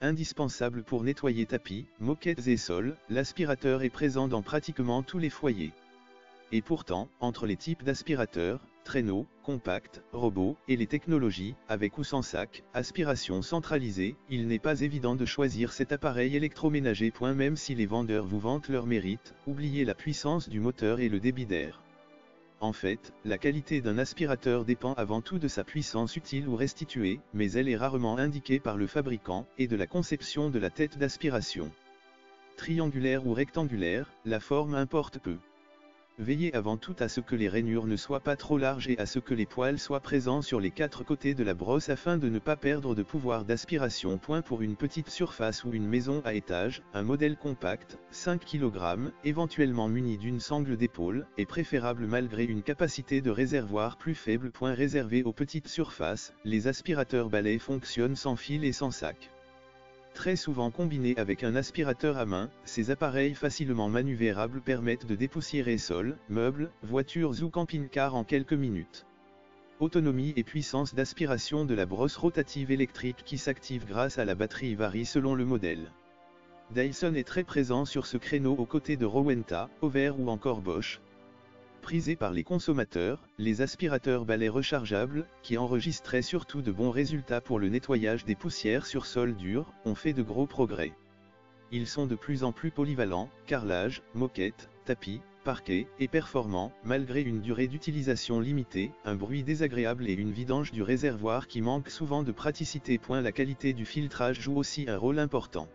Indispensable pour nettoyer tapis, moquettes et sols, l'aspirateur est présent dans pratiquement tous les foyers. Et pourtant, entre les types d'aspirateurs, traîneaux, compacts, robots, et les technologies, avec ou sans sac, aspiration centralisée, il n'est pas évident de choisir cet appareil électroménager. Même si les vendeurs vous vantent leur mérite, oubliez la puissance du moteur et le débit d'air. En fait, la qualité d'un aspirateur dépend avant tout de sa puissance utile ou restituée, mais elle est rarement indiquée par le fabricant, et de la conception de la tête d'aspiration. Triangulaire ou rectangulaire, la forme importe peu. Veillez avant tout à ce que les rainures ne soient pas trop larges et à ce que les poils soient présents sur les 4 côtés de la brosse afin de ne pas perdre de pouvoir d'aspiration. Pour une petite surface ou une maison à étage, un modèle compact, 5 kg, éventuellement muni d'une sangle d'épaule, est préférable malgré une capacité de réservoir plus faible. Réservé aux petites surfaces, les aspirateurs balais fonctionnent sans fil et sans sac. Très souvent combinés avec un aspirateur à main, ces appareils facilement manuvrables permettent de dépoussiérer sols, meubles, voitures ou camping-cars en quelques minutes. Autonomie et puissance d'aspiration de la brosse rotative électrique qui s'active grâce à la batterie varie selon le modèle. Dyson est très présent sur ce créneau aux côtés de Rowenta, Hover ou encore Bosch. Prisés par les consommateurs, les aspirateurs balais rechargeables, qui enregistraient surtout de bons résultats pour le nettoyage des poussières sur sol dur, ont fait de gros progrès. Ils sont de plus en plus polyvalents, carrelage, moquette, tapis, parquet, et performants, malgré une durée d'utilisation limitée, un bruit désagréable et une vidange du réservoir qui manque souvent de praticité. La qualité du filtrage joue aussi un rôle important.